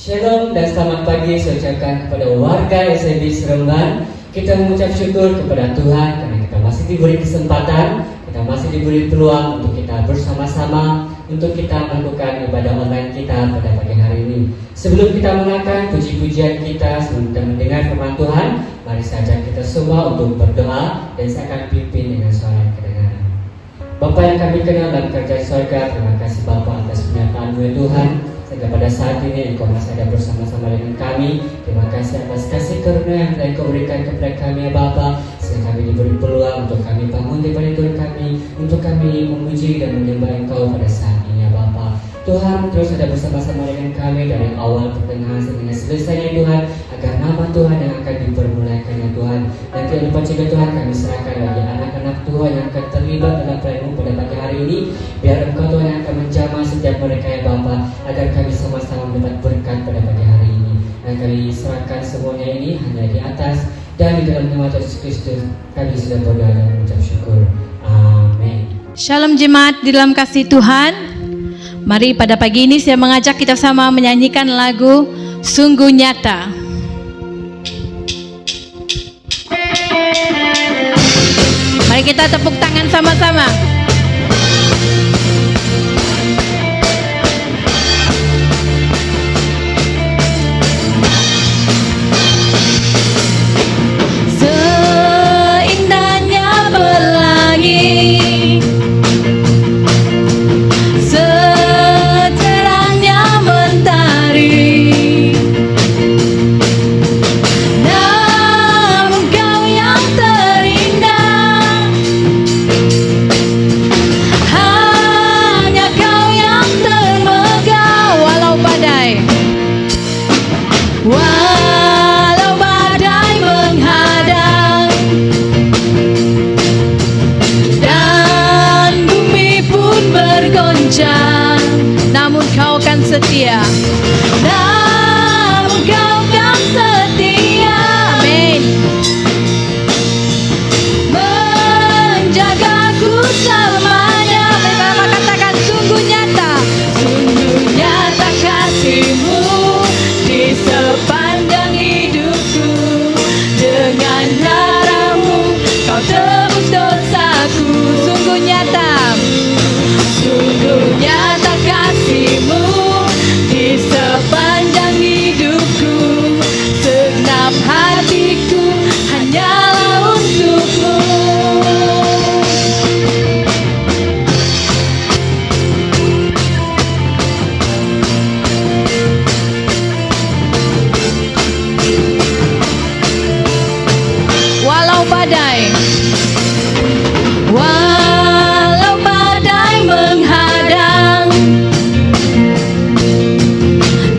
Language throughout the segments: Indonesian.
Shalom dan selamat pagi saya ucapkan kepada warga SIB Seremban. Kita mengucap syukur kepada Tuhan karena kita masih diberi kesempatan, kita masih diberi peluang untuk kita bersama-sama untuk kita melakukan ibadah online kita pada pagi hari ini. Sebelum kita mengangkat puji-pujian kita, sebelum kita mendengar firman Tuhan, mari saja kita semua untuk berdoa dan saya akan pimpin dengan suara yang kedengaran. Bapa yang kami kenal dalam kerajaan surga, terima kasih Bapa atas pernyataan-Mu ya Tuhan. Sehingga pada saat ini Engkau masih ada bersama-sama dengan kami. Terima kasih atas kasih karunia yang telah Engkau berikan kepada kami ya Bapa. Sehingga kami diberi peluang untuk kami bangun daripada tidur kami, untuk kami memuji dan menyembah Engkau pada saat ini ya Bapa. Tuhan terus ada bersama-sama dengan kami dari awal, pertengahan, sampai selesainya Tuhan, agar nama Tuhan yang akan dipermuliakan ya Tuhan. Dan tidak lupa juga Tuhan kami serahkan bagi anak-anak Tuhan yang akan terlibat dalam pelayanan pada pagi hari ini. Biar Engkau Tuhan yang akan menjamah setiap mereka ya Bapa, agar kami sama-sama mendapat berkat pada pagi hari ini. Dan kami serahkan semuanya ini hanya di atas dan di dalam nama Yesus Kristus. Kami sudah berdoa dan mengucap syukur. Amin. Shalom jemaat di dalam kasih Tuhan. Mari pada pagi ini saya mengajak kita sama menyanyikan lagu Sungguh Nyata. Mari kita tepuk tangan sama-sama. Seindahnya pelangi, namun Kau kan setia. Namun Kau kan setia. Amin. Menjagaku selamanya. Bersama katakan sungguh nyata. Sungguh nyata kasih-Mu di sepanjang hidupku. Dengan darah-Mu Kau tebus dosaku. Sungguh nyata. Sungguh nyata kasih-Mu di sepanjang hidupku. Segenap hatiku hanyalah untuk-Mu. Walau badai menghadang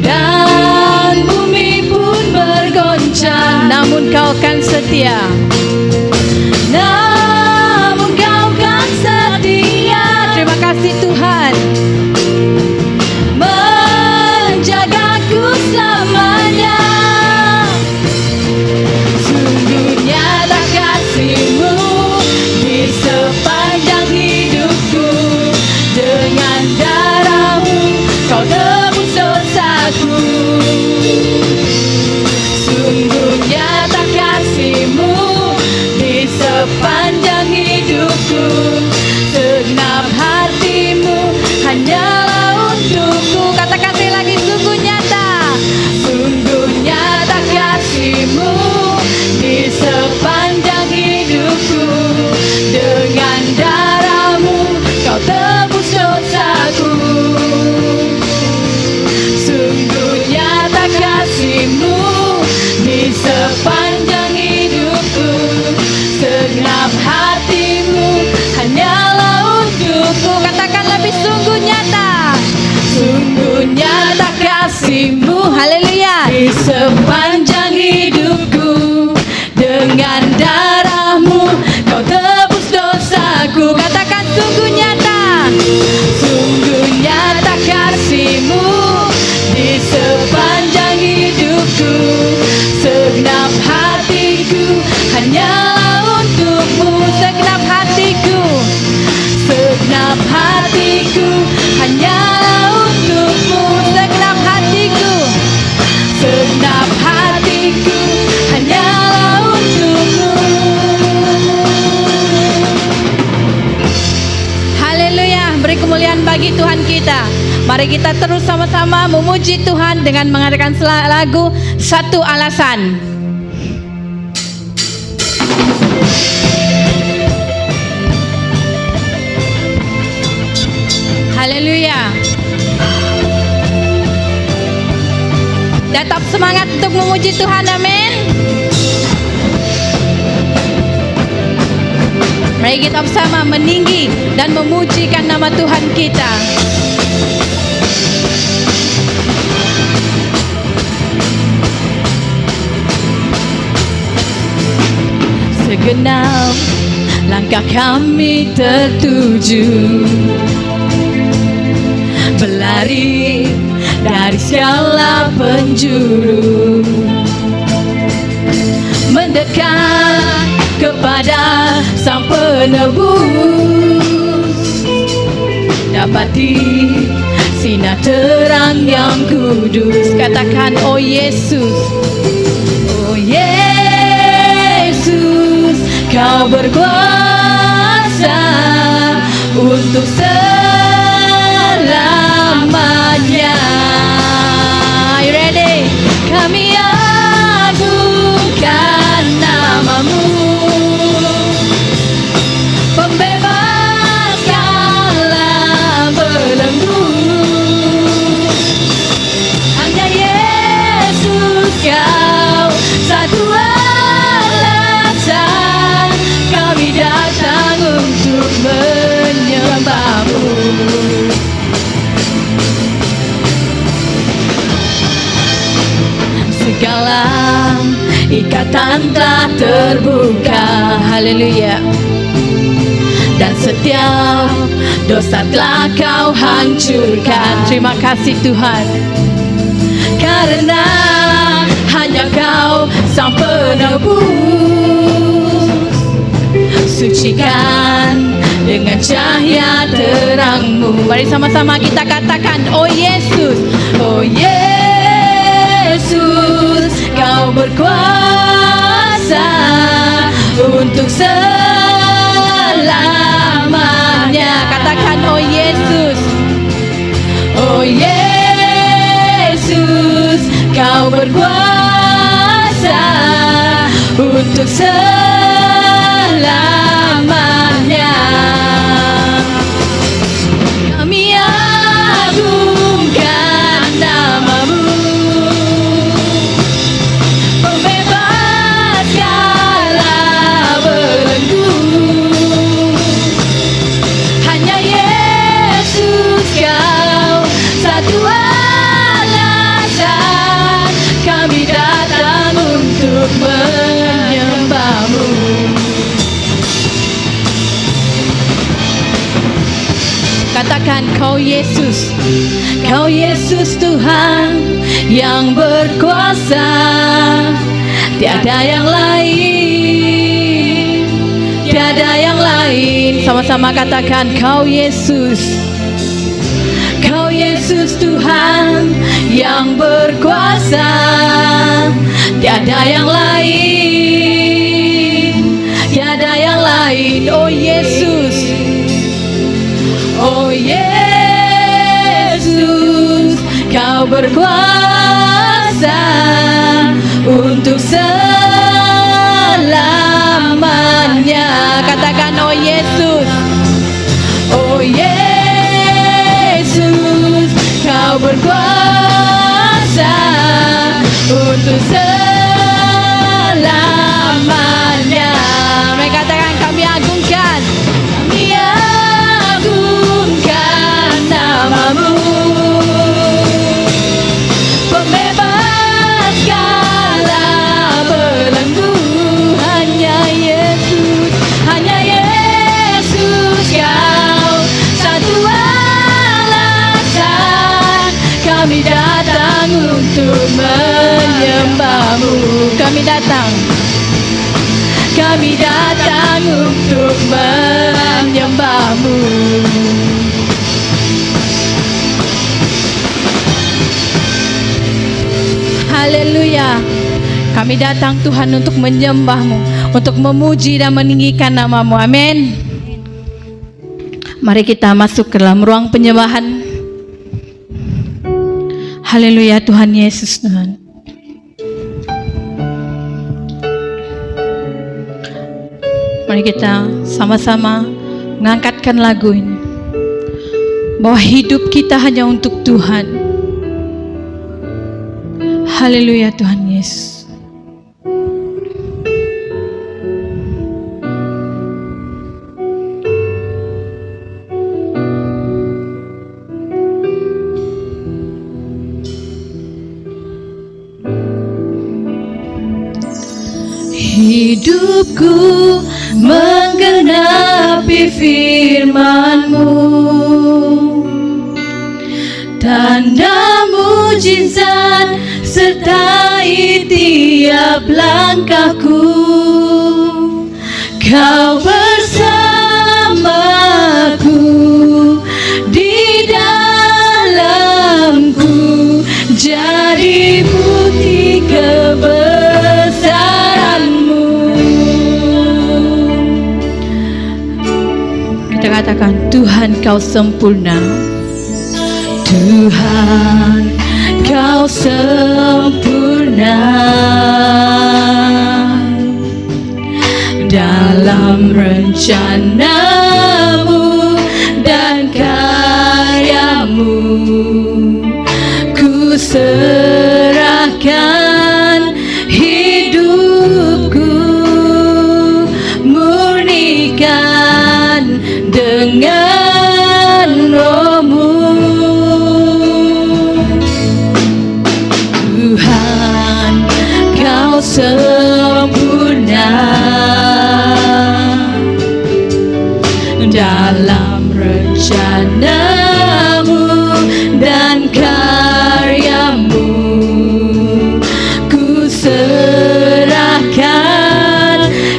dan bumi pun bergoncang, namun Kau kan setia. Namun Kau kan setia. Terima kasih Tuhan. Menjagaku selamanya. Sungguh nyata kasih-Mu di sepanjang hidupku. Dengan darah-Mu Kau tebus dosaku. Sungguh nyata kasih-Mu di sepanjang hidupku. Segenap hati-Mu hanyalah untuk-Ku. Katakan sekali lagi, sungguh nyata. Sungguh nyata kasih-Mu di sepanjang hidupku. Dengan darah-Mu Kau tebus dosaku. Sungguh nyata kasih-Mu di sepanjang hidupku. Segenap hati-Mu hanyalah untuk-Ku. Katakan lebih sungguh nyata. Sungguh nyata kasih-Mu, haleluya, di sepanjang hidupku. Dengan darah-Mu Kau tebus dosaku. Katakan sungguh nyata. Sungguh nyata kasih-Mu di sepanjang hidupku. Segenap hatiku hanyalah untuk-Mu. Segenap hatiku. Segenap hatiku hanyalah untuk-Mu. Segenap hatiku. Mari kita terus sama-sama memuji Tuhan dengan mengadakan lagu Satu Alasan. Haleluya. Tetap semangat untuk memuji Tuhan, amin. Mari kita bersama meninggi dan memujikan nama Tuhan kita. Segenap langkah kami tertuju, berlari dari segala penjuru, mendekat kepada Sang Penebus, dapati sinar terang yang kudus. Katakan, oh Yesus, oh Yesus, Kau berkuasa untuk selamanya. Are you ready? Kami agungkan nama-Mu, pembebas segala belenggu. Hanya Yesus, Kau satu alasan kami datang untuk menyembah-Mu. Segala ikatan telah terbuka, haleluya. Dan setiap dosa telah Kau hancurkan. Terima kasih Tuhan, karena hanya Kau Sang Penebus, sucikan dengan cahaya terang-Mu. Mari sama-sama kita katakan, oh Yesus, oh Yesus, Kau berkuasa untuk selamanya. Katakan, oh Yesus, oh Yesus, Kau berkuasa untuk selamanya. Kami agungkan nama-Mu, pembebas segala belenggu. Hanya Yesus, Kau satu alasan kami datang untuk menyembah-Mu. Katakan, Kau Yesus, Kau Yesus Tuhan yang berkuasa, tiada yang lain, tiada yang lain. Sama-sama katakan, Kau Yesus, Kau Yesus Tuhan yang berkuasa, tiada yang lain, tiada yang lain. Oh Yesus, oh Yesus, Kau berkuasa untuk selamanya. Katakan, oh Yesus, oh Yesus, Kau berkuasa untuk selamanya. Mereka katakan, kami agungkan, kami agungkan nama-Mu, pembebas segala belenggu. Hanya Yesus, hanya Yesus, Kau satu alasan kami datang untuk menyembah-Mu. Kami datang, kami datang untuk menyembah-Mu. Haleluya. Kami datang Tuhan untuk menyembah-Mu, untuk memuji dan meninggikan nama-Mu. Amin. Mari kita masuk ke dalam ruang penyembahan. Haleluya Tuhan Yesus Tuhan. Mari kita sama-sama mengangkatkan lagu ini. Bahwa hidup kita hanya untuk Tuhan. Haleluya Tuhan Yesus. Hidupku menggenapi firman-Mu, tanda mujizat sertai tiap langkahku. Kau bersamaku di dalamku, jadi bukti kebesaran-Mu. Kita katakan, Tuhan Kau sempurna. Tuhan, Kau sempurna dalam rencana-Mu dan karya-Mu. Ku serahkan hidupku, murnikan dengan Roh-Mu. Tuhan, Kau sempurna dalam rencana-Mu dan karya-Mu. Ku serahkan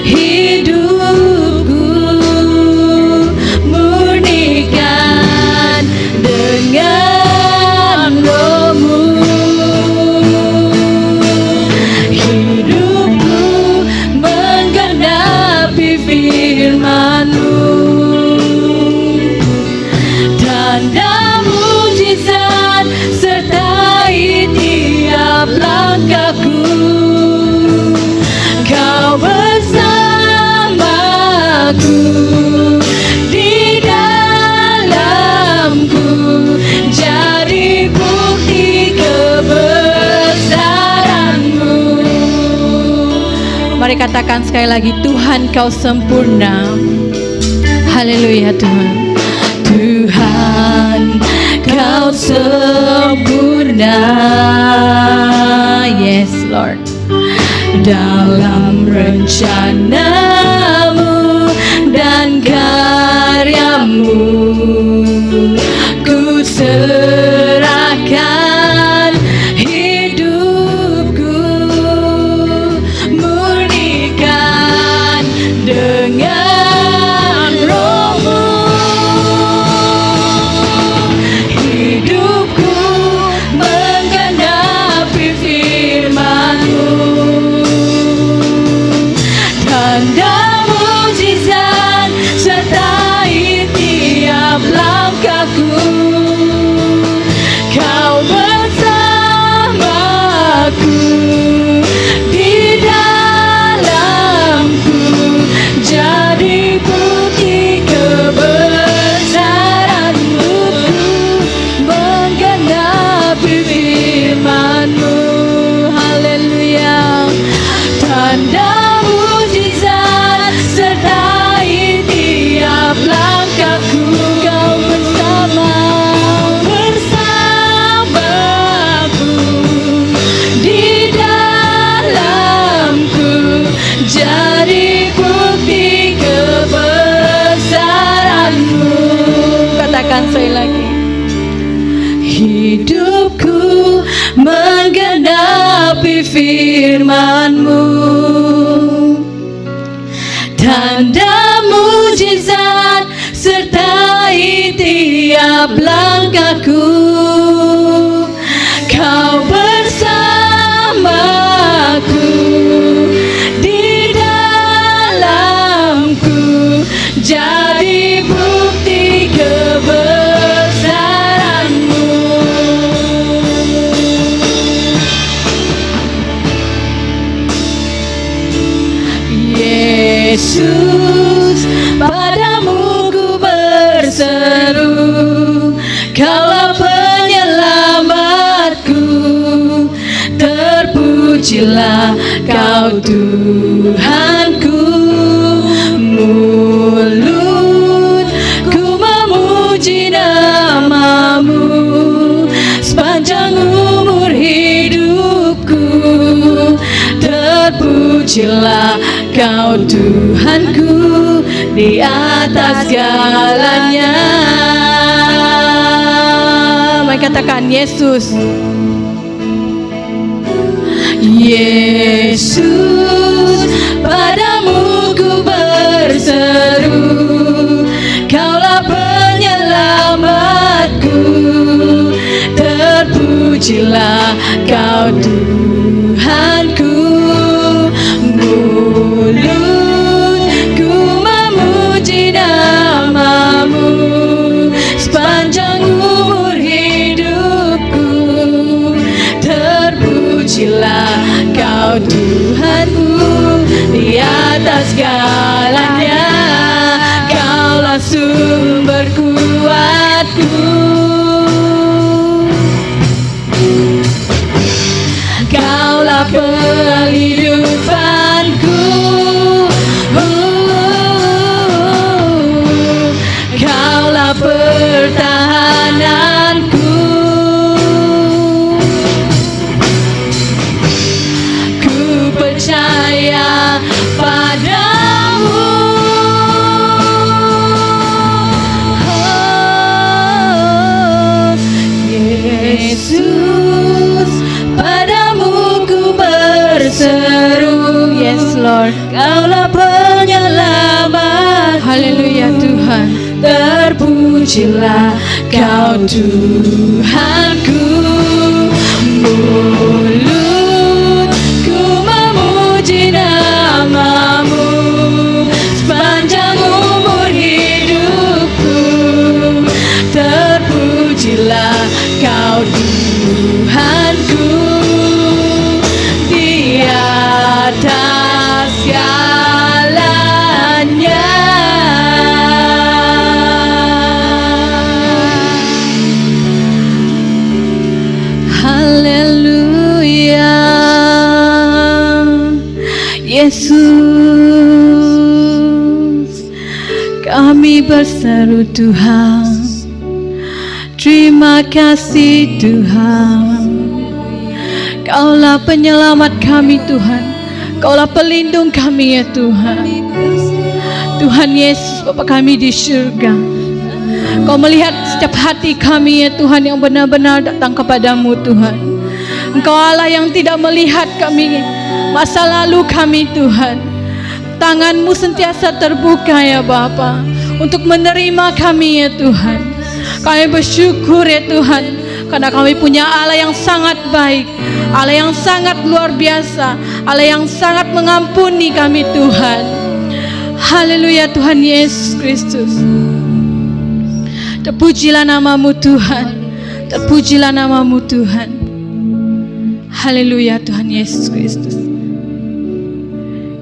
hidupku, murnikan dengan Roh-Mu. Hidupku menggenapi firman-Mu, tanda mujizat sertai tiap langkahku. Kau bersamaku di dalamku, jadi bukti kebesaran-Mu. Mari katakan sekali lagi, Tuhan Kau sempurna. Haleluya Tuhan. Tuhan Kau sempurna, yes Lord, dalam rencana-Mu dan karya-Mu. Ku serahkan hidupku, murnikan dengan Roh-Mu. Hidupku menggenapi firman-Mu, tanda mujizat sertai tiap langkahku. Kau bersamaku di dalamku, jadi bukti kebesaran-Mu. Menggenapi firman-Mu, haleluya. Tanda mujizat sertai tiap langkahku. Kau bersamaku di dalamku, jadi bukti kebesaran-Mu. Katakan sekali lagi. Hidupku menggenapi firman-Mu, tanda mujizat sertai tiap langkahku. Kau bersamaku di dalamku, jadi bukti kebesaran-Mu. Yesus, padamu ku berseru, Kaulah penyelamatku. Terpujilah Kau Tuhanku. Mulutku memuji namamu sepanjang umur hidupku. Terpujilah Kau Tuhanku di atas segalanya. Mari katakan Yesus. Yesus, padamu ku berseru, Kaulah penyelamatku. Terpujilah Kau Tuhanku. Mulutku memuji namamu sepanjang umur hidupku. Terpujilah Kau Tuhanku di atas segalanya. Kaulah sumber kuatku, Kaulah penghidupanku, Kaulah pertahananku. Ku percaya padamu. Oh, Yesus, padamu ku berseru. Yes Lord, Kaulah penyelamat. Haleluya Tuhan. Terpujilah Kau Tuhanku. Mulutku memuji namamu sepanjang umur hidupku. Terpujilah Kau Tuhanku di atas segalanya. Haleluya. Yesus, kami berseru Tuhan. Terima kasih Tuhan. Kaulah penyelamat kami Tuhan. Kaulah pelindung kami ya Tuhan. Tuhan Yesus, Bapa kami di surga, Kau melihat setiap hati kami ya Tuhan yang benar-benar datang kepadamu Tuhan. Engkau Allah yang tidak melihat kami, masa lalu kami Tuhan. Tangan-Mu sentiasa terbuka ya Bapa untuk menerima kami ya Tuhan. Kami bersyukur ya Tuhan, karena kami punya Allah yang sangat baik, Allah yang sangat luar biasa, Allah yang sangat mengampuni kami Tuhan. Haleluya Tuhan Yesus Kristus. Terpujilah namamu Tuhan. Terpujilah namamu Tuhan. Haleluya Tuhan Yesus Kristus.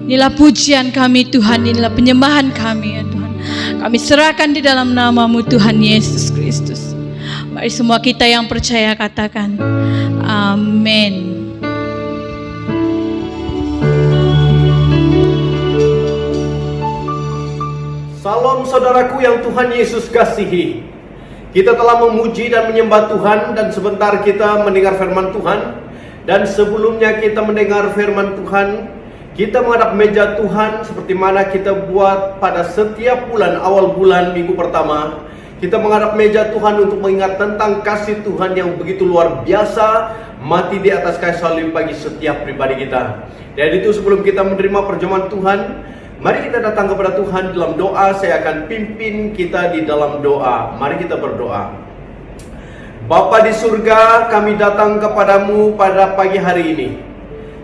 Inilah pujian kami Tuhan, inilah penyembahan kami ya Tuhan. Kami serahkan di dalam namamu Tuhan Yesus Kristus. Mari semua kita yang percaya katakan amin. Salam saudaraku yang Tuhan Yesus kasihi. Kita telah memuji dan menyembah Tuhan, dan sebentar kita mendengar firman Tuhan. Dan sebelumnya kita mendengar firman Tuhan, kita menghadap meja Tuhan seperti mana kita buat pada setiap bulan, awal bulan minggu pertama. Kita menghadap meja Tuhan untuk mengingat tentang kasih Tuhan yang begitu luar biasa, mati di atas kayu salib bagi setiap pribadi kita. Dan itu sebelum kita menerima perjamuan Tuhan, mari kita datang kepada Tuhan dalam doa. Saya akan pimpin kita di dalam doa. Mari kita berdoa. Bapa di surga, kami datang kepadamu pada pagi hari ini.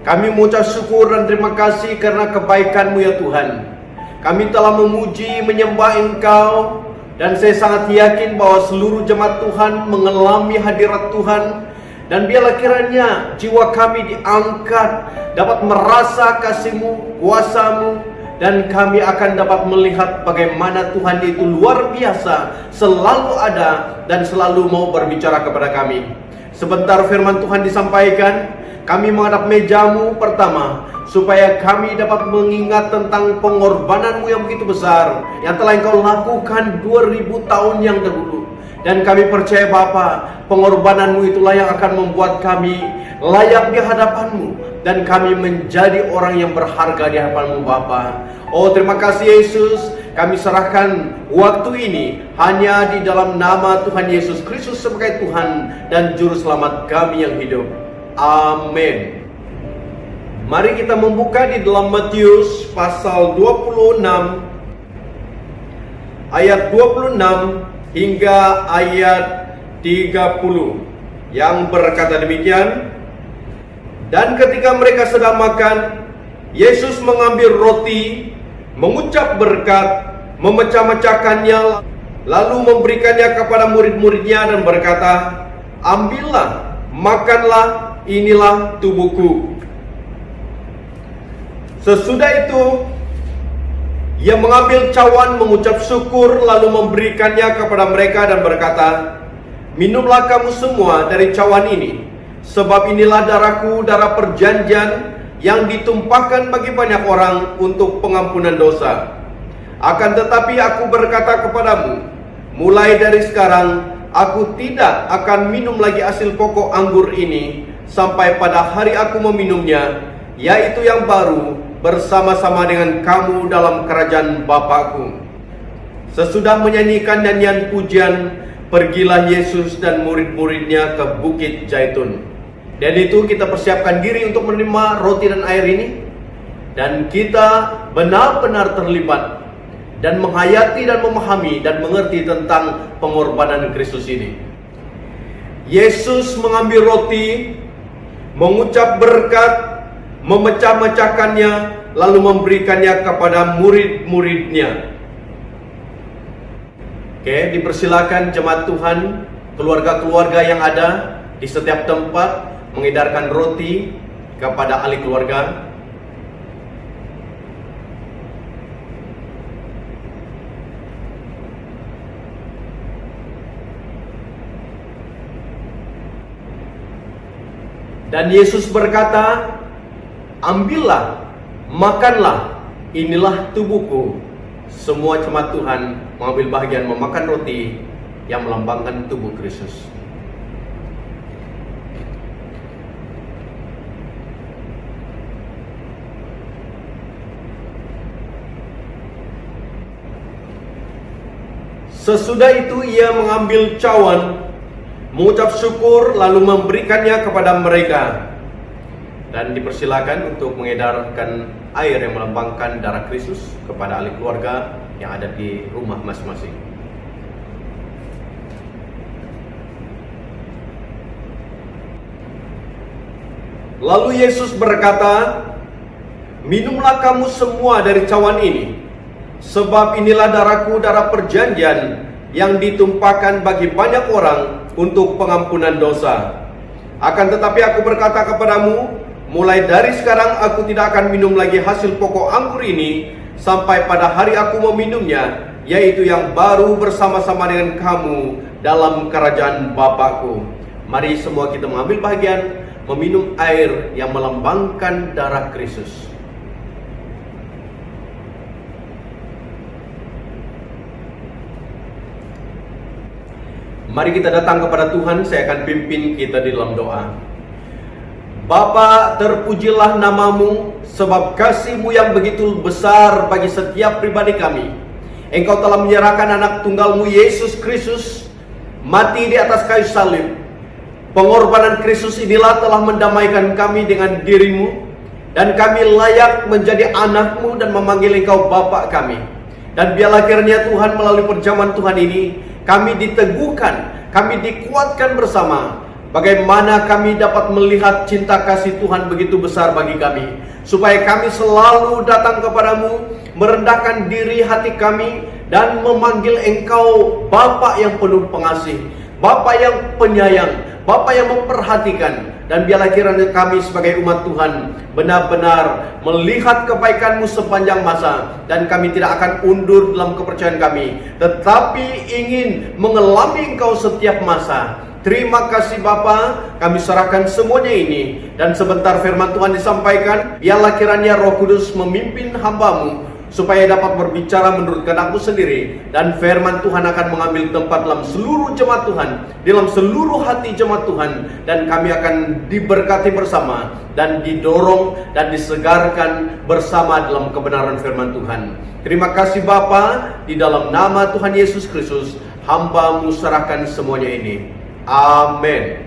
Kami mengucap syukur dan terima kasih karena kebaikan-Mu ya Tuhan. Kami telah memuji, menyembah Engkau, dan saya sangat yakin bahwa seluruh jemaat Tuhan mengalami hadirat Tuhan. Dan biarlah kiranya jiwa kami diangkat, dapat merasa kasih-Mu, kuasa-Mu, dan kami akan dapat melihat bagaimana Tuhan itu luar biasa, selalu ada dan selalu mau berbicara kepada kami. Sebentar firman Tuhan disampaikan, kami menghadap mejamu pertama, supaya kami dapat mengingat tentang pengorbananmu yang begitu besar, yang telah engkau lakukan 2000 tahun yang dahulu. Dan kami percaya Bapa, pengorbananmu itulah yang akan membuat kami layak di hadapanmu, dan kami menjadi orang yang berharga di hadapanmu Bapa. Oh, terima kasih Yesus. Kami serahkan waktu ini hanya di dalam nama Tuhan Yesus Kristus sebagai Tuhan dan Juru Selamat kami yang hidup. Amin. Mari kita membuka di dalam Matius pasal 26 ayat 26 hingga ayat 30 yang berkata demikian. Dan ketika mereka sedang makan, Yesus mengambil roti, mengucap berkat, memecah-mecahkannya, lalu memberikannya kepada murid-muridnya dan berkata, "Ambillah, makanlah, inilah tubuhku." Sesudah itu, Ia mengambil cawan, mengucap syukur, lalu memberikannya kepada mereka dan berkata, "Minumlah kamu semua dari cawan ini, sebab inilah darahku, darah perjanjian yang ditumpahkan bagi banyak orang untuk pengampunan dosa. Akan tetapi aku berkata kepadamu, mulai dari sekarang aku tidak akan minum lagi hasil pokok anggur ini sampai pada hari aku meminumnya, yaitu yang baru bersama-sama dengan kamu dalam kerajaan Bapakku." Sesudah menyanyikan nyanyian pujian, pergilah Yesus dan murid-muridnya ke Bukit Zaitun. Dan itu kita persiapkan diri untuk menerima roti dan air ini, dan kita benar-benar terlibat dan menghayati dan memahami dan mengerti tentang pengorbanan Kristus ini. Yesus mengambil roti, mengucap berkat, memecah-mecahkannya, lalu memberikannya kepada murid-muridnya. Oke, dipersilakan jemaat Tuhan, keluarga-keluarga yang ada di setiap tempat mengedarkan roti kepada ahli keluarga. Dan Yesus berkata, "Ambillah, makanlah, inilah tubuhku." Semua jemaat Tuhan mengambil bagian memakan roti yang melambangkan tubuh Kristus. Sesudah itu Ia mengambil cawan, mengucap syukur, lalu memberikannya kepada mereka. Dan dipersilakan untuk mengedarkan air yang melambangkan darah Kristus kepada ahli keluarga yang ada di rumah masing-masing. Lalu Yesus berkata, "Minumlah kamu semua dari cawan ini, sebab inilah darahku, darah perjanjian yang ditumpahkan bagi banyak orang untuk pengampunan dosa. Akan tetapi aku berkata kepadamu, mulai dari sekarang aku tidak akan minum lagi hasil pokok anggur ini sampai pada hari aku meminumnya, yaitu yang baru bersama-sama dengan kamu dalam kerajaan Bapakku." Mari semua kita mengambil bagian meminum air yang melambangkan darah Kristus. Mari kita datang kepada Tuhan. Saya akan pimpin kita di dalam doa. Bapa, terpujilah namamu, sebab kasih-Mu yang begitu besar bagi setiap pribadi kami. Engkau telah menyerahkan anak tunggal-Mu Yesus Kristus mati di atas kayu salib. Pengorbanan Kristus inilah telah mendamaikan kami dengan diri-Mu, dan kami layak menjadi anak-Mu dan memanggil Engkau Bapa kami. Dan biarlah kiranya Tuhan, melalui perjamuan Tuhan ini, kami diteguhkan, kami dikuatkan bersama, bagaimana kami dapat melihat cinta kasih Tuhan begitu besar bagi kami, supaya kami selalu datang kepadamu, merendahkan diri hati kami, dan memanggil Engkau Bapa yang penuh pengasih, Bapa yang penyayang, Bapa yang memperhatikan, Dan biarlah kiranya kami sebagai umat Tuhan benar-benar melihat kebaikan-Mu sepanjang masa, dan kami tidak akan undur dalam kepercayaan kami, tetapi ingin mengalami Engkau setiap masa. Terima kasih Bapa, kami serahkan semuanya ini, dan sebentar firman Tuhan disampaikan, biarlah kiranya Roh Kudus memimpin hamba-Mu supaya dapat berbicara menurut kehendak-Mu sendiri, dan firman Tuhan akan mengambil tempat dalam seluruh jemaat Tuhan, dalam seluruh hati jemaat Tuhan, dan kami akan diberkati bersama dan didorong dan disegarkan bersama dalam kebenaran firman Tuhan. Terima kasih Bapa, di dalam nama Tuhan Yesus Kristus hamba-Mu serahkan semuanya ini. Amin.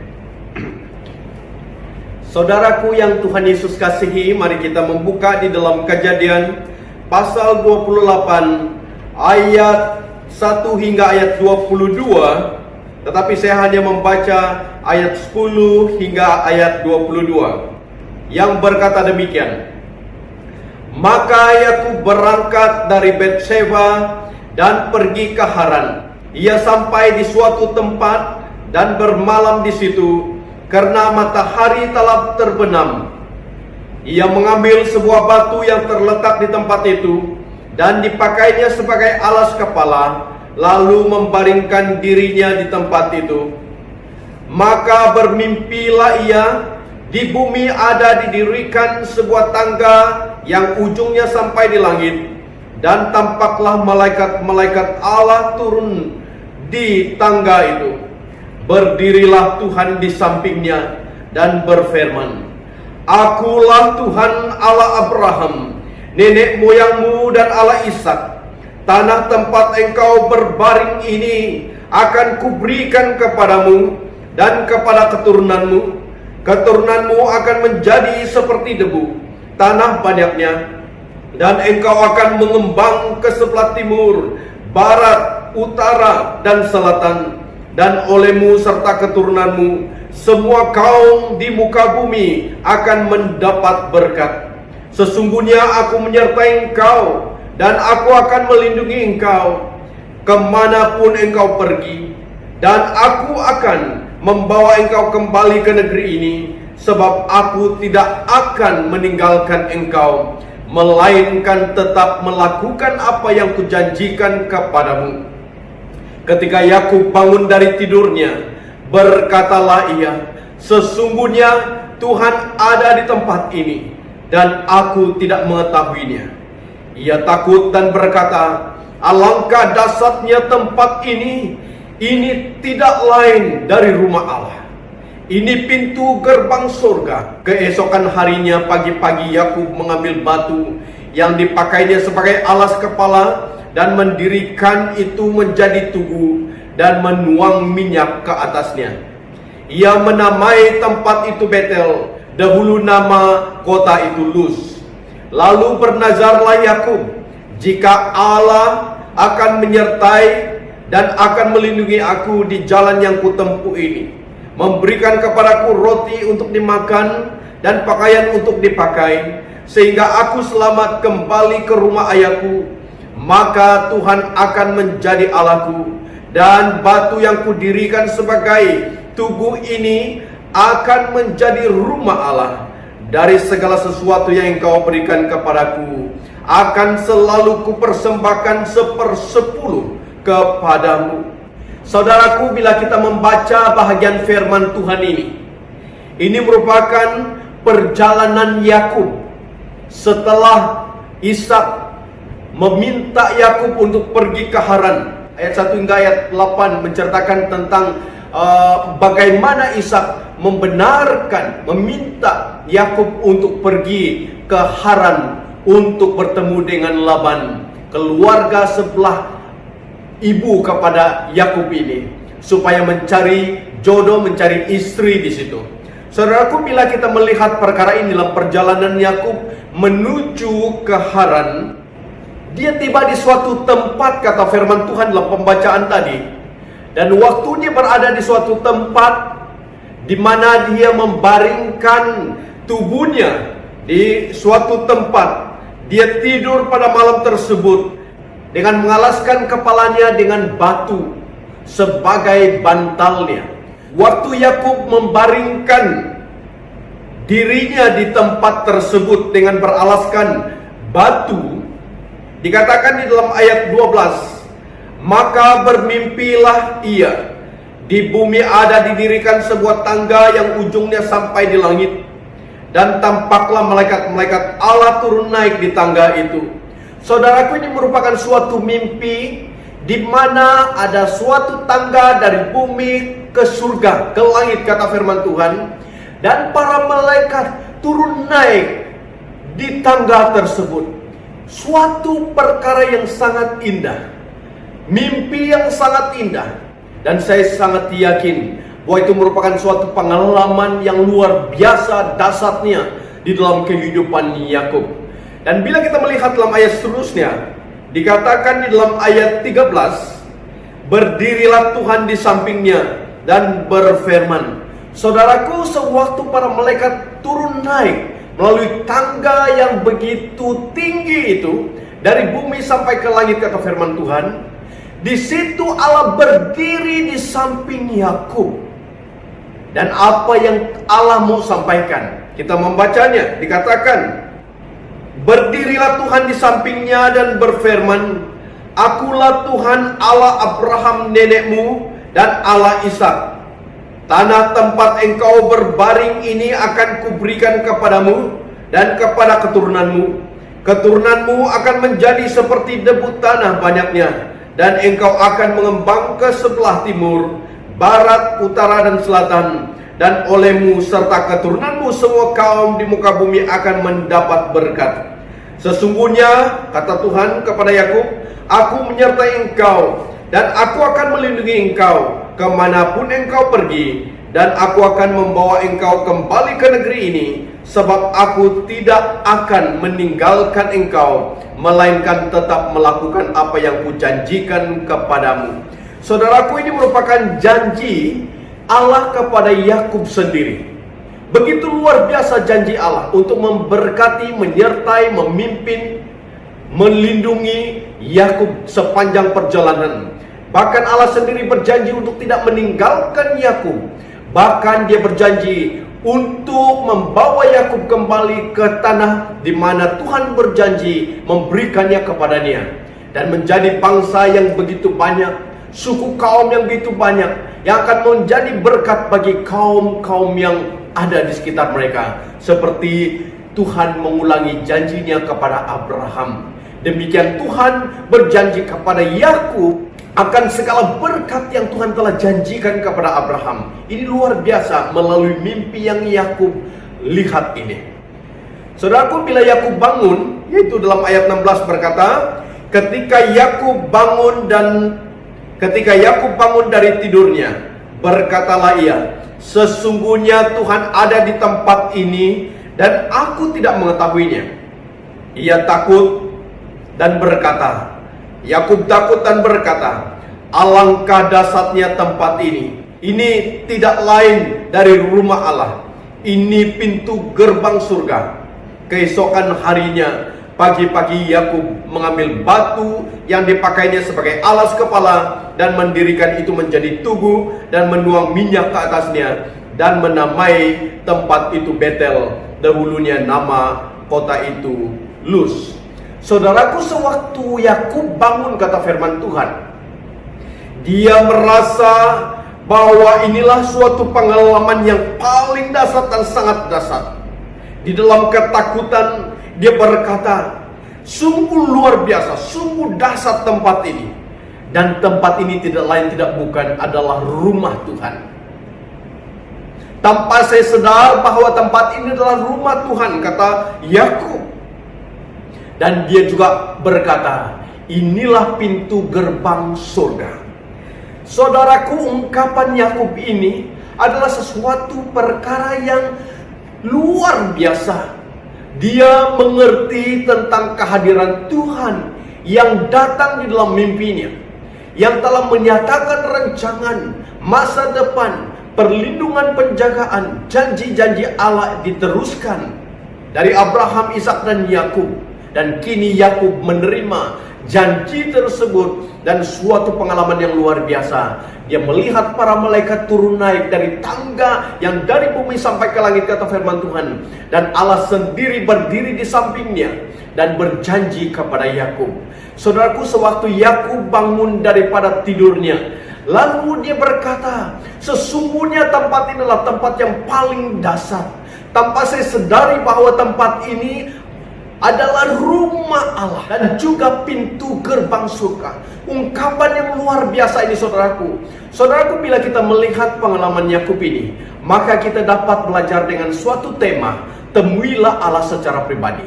Saudaraku yang Tuhan Yesus kasihi, mari kita membuka di dalam Kejadian pasal 28 ayat 1 hingga ayat 22, tetapi saya hanya membaca ayat 10 hingga ayat 22 yang berkata demikian. Maka Yakub berangkat dari Betseba dan pergi ke Haran. Ia sampai di suatu tempat dan bermalam di situ karena matahari telah terbenam. Ia mengambil sebuah batu yang terletak di tempat itu dan dipakainya sebagai alas kepala, lalu membaringkan dirinya di tempat itu. Maka bermimpilah ia, di bumi ada didirikan sebuah tangga yang ujungnya sampai di langit, dan tampaklah malaikat-malaikat Allah turun di tangga itu. Berdirilah Tuhan di sampingnya dan berfirman, Akulah Tuhan Allah Abraham, nenek moyangmu, dan Allah Ishak. Tanah tempat engkau berbaring ini akan kuberikan kepadamu dan kepada keturunanmu. Keturunanmu akan menjadi seperti debu, tanah banyaknya, dan engkau akan mengembang ke sebelah timur, barat, utara, dan selatan. Dan olehmu serta keturunanmu semua kaum di muka bumi akan mendapat berkat. Sesungguhnya aku menyertai engkau, dan aku akan melindungi engkau kemanapun engkau pergi, dan aku akan membawa engkau kembali ke negeri ini, sebab aku tidak akan meninggalkan engkau, melainkan tetap melakukan apa yang kujanjikan kepadamu. Ketika Yakub bangun dari tidurnya, berkatalah ia, Sesungguhnya Tuhan ada di tempat ini, dan aku tidak mengetahuinya. Ia takut dan berkata, Alangkah dahsyatnya tempat ini tidak lain dari rumah Allah. Ini pintu gerbang surga. Keesokan harinya pagi-pagi Yakub mengambil batu yang dipakainya sebagai alas kepala dan mendirikan itu menjadi tugu dan menuang minyak ke atasnya. Ia menamai tempat itu Betel, dahulu nama kota itu Luz. Lalu bernazarlah Yakub, jika Allah akan menyertai dan akan melindungi aku di jalan yang kutempuh ini, memberikan kepadaku roti untuk dimakan dan pakaian untuk dipakai, sehingga aku selamat kembali ke rumah ayahku, maka Tuhan akan menjadi Allahku, dan batu yang kudirikan sebagai tugu ini akan menjadi rumah Allah. Dari segala sesuatu yang engkau berikan kepadaku, akan selalu kupersembahkan 1/10 kepadamu. Saudaraku, bila kita membaca bahagian firman Tuhan ini merupakan perjalanan Yakub setelah Ishak meminta Yakub untuk pergi ke Haran. Ayat 1 hingga ayat 8 menceritakan tentang bagaimana Ishak meminta Yakub untuk pergi ke Haran untuk bertemu dengan Laban, keluarga sebelah ibu kepada Yakub ini, supaya mencari jodoh, mencari istri di situ. Saudaraku, bila kita melihat perkara ini dalam perjalanan Yakub menuju ke Haran, dia tiba di suatu tempat, kata firman Tuhan dalam pembacaan tadi, dan waktu dia berada di suatu tempat di mana dia membaringkan tubuhnya di suatu tempat, dia tidur pada malam tersebut dengan mengalaskan kepalanya dengan batu sebagai bantalnya. Waktu Yakub membaringkan dirinya di tempat tersebut dengan beralaskan batu. Dikatakan di dalam ayat 12, maka bermimpilah ia, di bumi ada didirikan sebuah tangga yang ujungnya sampai di langit, dan tampaklah malaikat-malaikat Allah turun naik di tangga itu. Saudaraku, ini merupakan suatu mimpi di mana ada suatu tangga dari bumi ke surga, ke langit, kata firman Tuhan, dan para malaikat turun naik di tangga tersebut. Suatu perkara yang sangat indah, mimpi yang sangat indah, dan saya sangat yakin bahwa itu merupakan suatu pengalaman yang luar biasa dahsyatnya di dalam kehidupan Yakub. Dan bila kita melihat dalam ayat seterusnya, dikatakan di dalam ayat 13, berdirilah Tuhan di sampingnya dan berfirman. Saudaraku, sewaktu para malaikat turun naik melalui tangga yang begitu tinggi itu, dari bumi sampai ke langit, kata firman Tuhan, di situ Allah berdiri di samping Yakub. Dan apa yang Allah mau sampaikan? Kita membacanya, dikatakan, berdirilah Tuhan di sampingnya dan berfirman, akulah Tuhan Allah Abraham nenekmu dan Allah Ishak. Tanah tempat engkau berbaring ini akan kuberikan kepadamu dan kepada keturunanmu. Keturunanmu akan menjadi seperti debu tanah banyaknya, dan engkau akan mengembang ke sebelah timur, barat, utara, dan selatan. Dan olehmu serta keturunanmu semua kaum di muka bumi akan mendapat berkat. Sesungguhnya, kata Tuhan kepada Yakub, aku menyertai engkau, dan aku akan melindungi engkau kemanapun engkau pergi, dan aku akan membawa engkau kembali ke negeri ini, sebab aku tidak akan meninggalkan engkau, melainkan tetap melakukan apa yang kujanjikan kepadamu. Saudaraku, ini merupakan janji Allah kepada Yakub sendiri. Begitu luar biasa janji Allah untuk memberkati, menyertai, memimpin, melindungi Yakub sepanjang perjalanan. Bahkan Allah sendiri berjanji untuk tidak meninggalkan Yakub. Bahkan dia berjanji untuk membawa Yakub kembali ke tanah di mana Tuhan berjanji memberikannya kepadanya, dan menjadi bangsa yang begitu banyak, suku kaum yang begitu banyak, yang akan menjadi berkat bagi kaum-kaum yang ada di sekitar mereka. Seperti Tuhan mengulangi janjinya kepada Abraham, demikian Tuhan berjanji kepada Yakub akan segala berkat yang Tuhan telah janjikan kepada Abraham. Ini luar biasa melalui mimpi yang Yakub lihat ini. Saudaraku, bila Yakub bangun, yaitu dalam ayat 16 berkata, ketika Yakub bangun dari tidurnya, berkatalah ia, sesungguhnya Tuhan ada di tempat ini dan aku tidak mengetahuinya. Ia takut dan berkata, Yakub takut dan berkata, alangkah dahsyatnya tempat ini. Ini tidak lain dari rumah Allah. Ini pintu gerbang surga. Keesokan harinya, pagi-pagi Yakub mengambil batu yang dipakainya sebagai alas kepala dan mendirikan itu menjadi tugu dan menuang minyak ke atasnya dan menamai tempat itu Betel. Dahulunya nama kota itu Luz. Saudaraku, sewaktu Yakub bangun, kata firman Tuhan, dia merasa bahwa inilah suatu pengalaman yang paling dahsyat dan sangat dahsyat. Di dalam ketakutan dia berkata, sungguh luar biasa, sungguh dahsyat tempat ini. Dan tempat ini tidak lain tidak bukan adalah rumah Tuhan. Tanpa saya sadar bahwa tempat ini adalah rumah Tuhan, kata Yakub. Dan dia juga berkata, inilah pintu gerbang surga. Saudaraku, ungkapan Yakub ini adalah sesuatu perkara yang luar biasa. Dia mengerti tentang kehadiran Tuhan yang datang di dalam mimpinya, yang telah menyatakan rancangan masa depan, perlindungan, penjagaan, janji-janji Allah diteruskan dari Abraham, Ishak, dan Yakub. Dan kini Yakub menerima janji tersebut dan suatu pengalaman yang luar biasa. Dia melihat para malaikat turun naik dari tangga yang dari bumi sampai ke langit, kata firman Tuhan. Dan Allah sendiri berdiri di sampingnya dan berjanji kepada Yakub. Saudaraku, sewaktu Yakub bangun daripada tidurnya, lalu dia berkata, sesungguhnya tempat ini adalah tempat yang paling dasar. Tanpa saya sadari bahwa tempat ini adalah rumah Allah dan juga pintu gerbang surga. Ungkapan yang luar biasa ini, saudaraku. Saudaraku, bila kita melihat pengalaman Yakub ini, maka kita dapat belajar dengan suatu tema, temuilah Allah secara pribadi.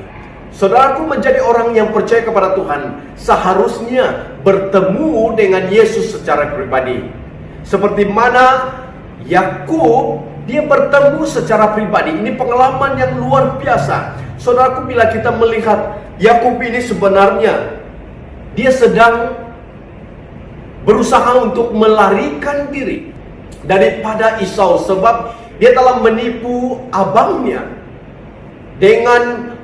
Saudaraku, menjadi orang yang percaya kepada Tuhan seharusnya bertemu dengan Yesus secara pribadi. Seperti mana Yakub, dia bertemu secara pribadi. Ini pengalaman yang luar biasa. Saudaraku, bila kita melihat Yakub ini sebenarnya dia sedang berusaha untuk melarikan diri daripada Esau, sebab dia telah menipu abangnya dengan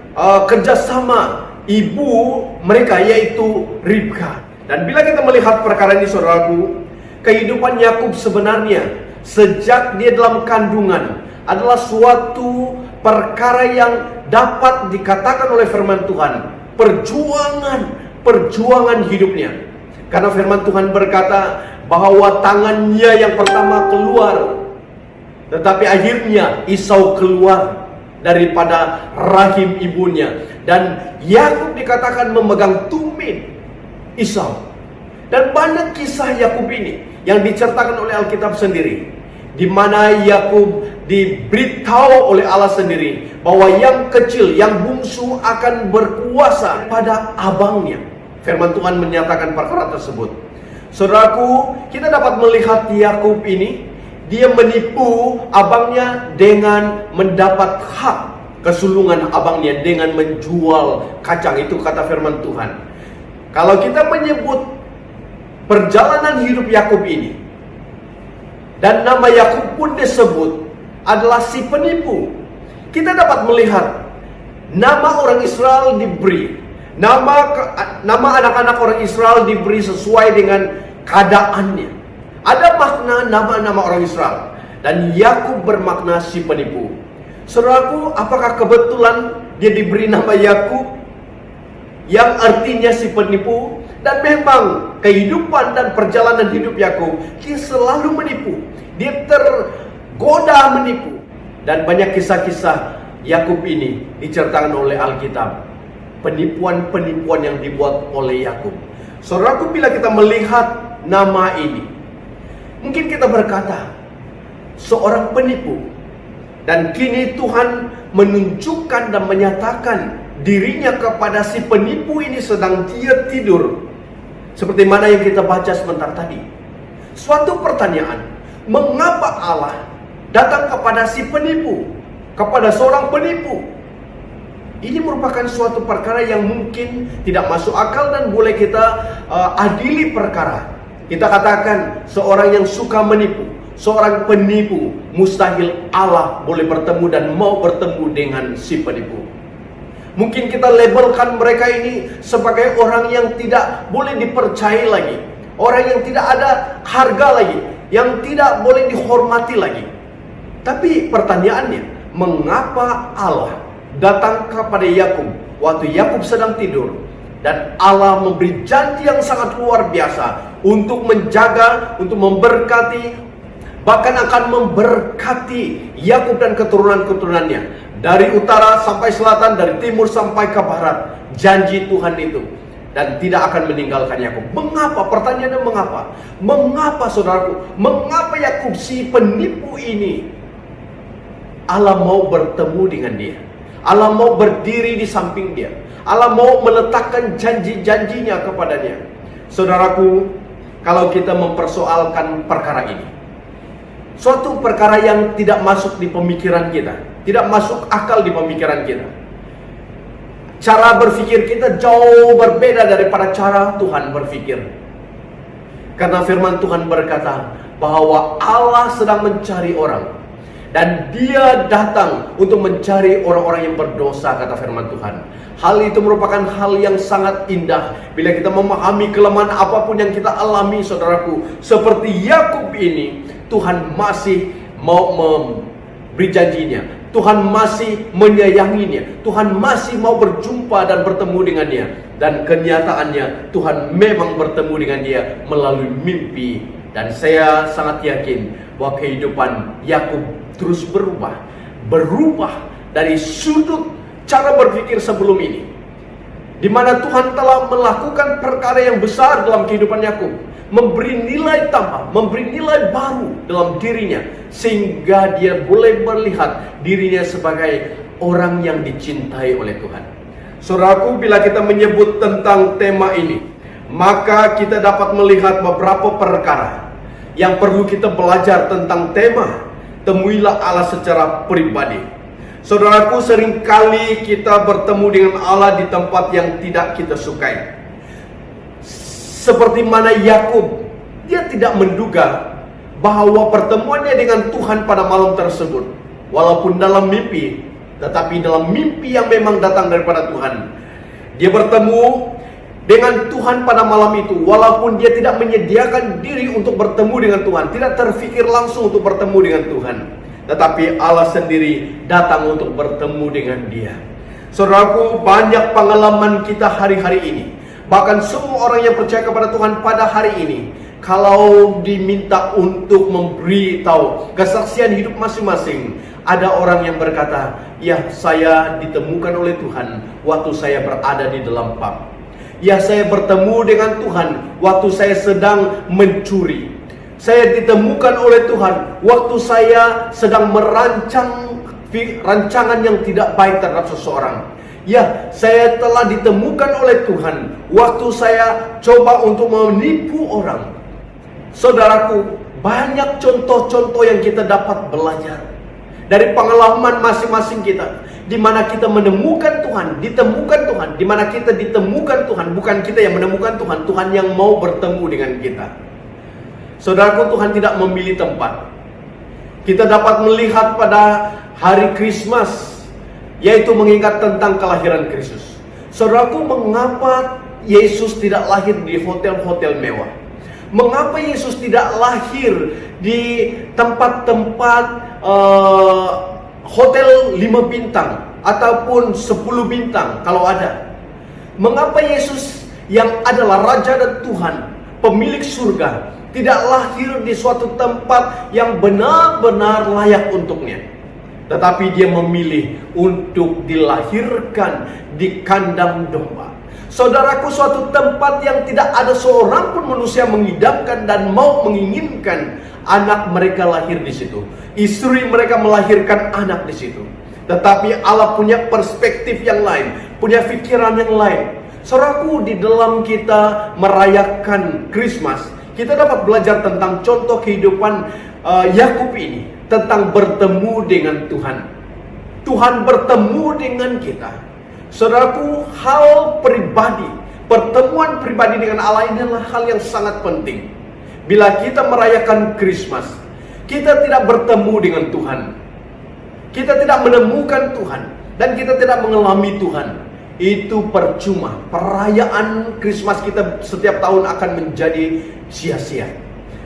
kerjasama ibu mereka, yaitu Ribka. Dan bila kita melihat perkara ini, saudaraku, kehidupan Yakub sebenarnya sejak dia dalam kandungan adalah suatu perkara yang dapat dikatakan oleh firman Tuhan perjuangan hidupnya. Karena firman Tuhan berkata bahwa tangannya yang pertama keluar, tetapi akhirnya Esau keluar daripada rahim ibunya. Dan Yakub dikatakan memegang tumit Esau. Dan banyak kisah Yakub ini yang diceritakan oleh Alkitab sendiri, di mana Yakub diberitahu oleh Allah sendiri bahwa yang kecil, yang bungsu akan berkuasa pada abangnya. Firman Tuhan menyatakan perkara tersebut. Saudaraku, kita dapat melihat Yakub ini, dia menipu abangnya dengan mendapat hak kesulungan abangnya dengan menjual kacang. Itu kata firman Tuhan. Kalau kita menyebut perjalanan hidup Yakub ini, dan nama Yakub pun disebut adalah si penipu, kita dapat melihat nama orang Israel diberi, nama anak-anak orang Israel diberi sesuai dengan keadaannya. Ada makna nama-nama orang Israel, dan Yakub bermakna si penipu. Saudaraku, apakah kebetulan dia diberi nama Yakub yang artinya si penipu? Dan memang kehidupan dan perjalanan hidup Yakub, dia selalu menipu, dia tergoda menipu. Dan banyak kisah-kisah Yakub ini diceritakan oleh Alkitab, penipuan-penipuan yang dibuat oleh Yakub. Saudaraku, bila kita melihat nama ini, mungkin kita berkata seorang penipu. Dan kini Tuhan menunjukkan dan menyatakan dirinya kepada si penipu ini sedang dia tidur. Seperti mana yang kita baca sebentar tadi. Suatu pertanyaan, mengapa Allah datang kepada si penipu, kepada seorang penipu? Ini merupakan suatu perkara yang mungkin tidak masuk akal dan boleh kita adili perkara. Kita katakan seorang yang suka menipu, seorang penipu, mustahil Allah boleh bertemu dan mau bertemu dengan si penipu. Mungkin kita labelkan mereka ini sebagai orang yang tidak boleh dipercayai lagi, orang yang tidak ada harga lagi, yang tidak boleh dihormati lagi. Tapi pertanyaannya, mengapa Allah datang kepada Yakub waktu Yakub sedang tidur? Dan Allah memberi janji yang sangat luar biasa untuk menjaga, untuk memberkati, bahkan akan memberkati Yakub dan keturunan-keturunannya. Dari utara sampai selatan, dari timur sampai ke barat. Janji Tuhan itu. Dan tidak akan meninggalkan Yakub. Mengapa? Pertanyaannya mengapa? Mengapa, saudaraku? Mengapa Yakub, si penipu ini, Allah mau bertemu dengan dia? Allah mau berdiri di samping dia. Allah mau meletakkan janji-janjinya kepadanya. Saudaraku, kalau kita mempersoalkan perkara ini, suatu perkara yang tidak masuk di pemikiran kita, tidak masuk akal di pemikiran kita. Cara berpikir kita jauh berbeda daripada cara Tuhan berpikir. Karena firman Tuhan berkata bahwa Allah sedang mencari orang. Dan dia datang untuk mencari orang-orang yang berdosa, kata firman Tuhan. Hal itu merupakan hal yang sangat indah bila kita memahami kelemahan apapun yang kita alami, saudaraku. Seperti Yakub ini, Tuhan masih mau memberi janjinya. Tuhan masih menyayanginya. Tuhan masih mau berjumpa dan bertemu dengannya. Dan kenyataannya Tuhan memang bertemu dengan dia melalui mimpi. Dan saya sangat yakin bahwa kehidupan Yakub terus berubah dari sudut cara berpikir sebelum ini, di mana Tuhan telah melakukan perkara yang besar dalam kehidupan Yakub, memberi nilai tambah, memberi nilai baru dalam dirinya, sehingga dia boleh melihat dirinya sebagai orang yang dicintai oleh Tuhan. Saudaraku, bila kita menyebut tentang tema ini, maka kita dapat melihat beberapa perkara yang perlu kita belajar tentang tema temuilah Allah secara pribadi. Saudaraku, seringkali kita bertemu dengan Allah di tempat yang tidak kita sukai. Seperti mana Yakub, dia tidak menduga bahwa pertemuannya dengan Tuhan pada malam tersebut, walaupun dalam mimpi, tetapi dalam mimpi yang memang datang daripada Tuhan, dia bertemu dengan Tuhan pada malam itu. Walaupun dia tidak menyediakan diri untuk bertemu dengan Tuhan, tidak terfikir langsung untuk bertemu dengan Tuhan, tetapi Allah sendiri datang untuk bertemu dengan dia. Saudaraku, banyak pengalaman kita hari-hari ini, bahkan semua orang yang percaya kepada Tuhan pada hari ini, kalau diminta untuk memberitahu kesaksian hidup masing-masing, ada orang yang berkata, ya, saya ditemukan oleh Tuhan waktu saya berada di dalam pub. Ya, saya bertemu dengan Tuhan waktu saya sedang mencuri. Saya ditemukan oleh Tuhan waktu saya sedang merancang rancangan yang tidak baik terhadap seseorang. Ya, saya telah ditemukan oleh Tuhan waktu saya coba untuk menipu orang. Saudaraku, banyak contoh-contoh yang kita dapat belajar dari pengalaman masing-masing kita, di mana kita menemukan Tuhan, ditemukan Tuhan, di mana kita ditemukan Tuhan, bukan kita yang menemukan Tuhan, Tuhan yang mau bertemu dengan kita. Saudaraku, Tuhan tidak memilih tempat. Kita dapat melihat pada hari Christmas, yaitu mengingat tentang kelahiran Kristus. Saudaraku, mengapa Yesus tidak lahir di hotel-hotel mewah? Mengapa Yesus tidak lahir di tempat-tempat hotel 5 bintang ataupun 10 bintang kalau ada? Mengapa Yesus yang adalah Raja dan Tuhan, pemilik surga, tidak lahir di suatu tempat yang benar-benar layak untuknya, tetapi dia memilih untuk dilahirkan di kandang domba? Saudaraku, suatu tempat yang tidak ada seorang pun manusia mengidamkan dan mau menginginkan anak mereka lahir di situ. Istri mereka melahirkan anak di situ. Tetapi Allah punya perspektif yang lain, punya pikiran yang lain. Saudaraku, di dalam kita merayakan Christmas, kita dapat belajar tentang contoh kehidupan Yakub ini, tentang bertemu dengan Tuhan. Tuhan bertemu dengan kita. Saudaraku, hal pribadi, pertemuan pribadi dengan Allah ini adalah hal yang sangat penting. Bila kita merayakan Christmas, kita tidak bertemu dengan Tuhan, kita tidak menemukan Tuhan, dan kita tidak mengalami Tuhan, itu percuma. Perayaan Christmas kita setiap tahun akan menjadi sia-sia.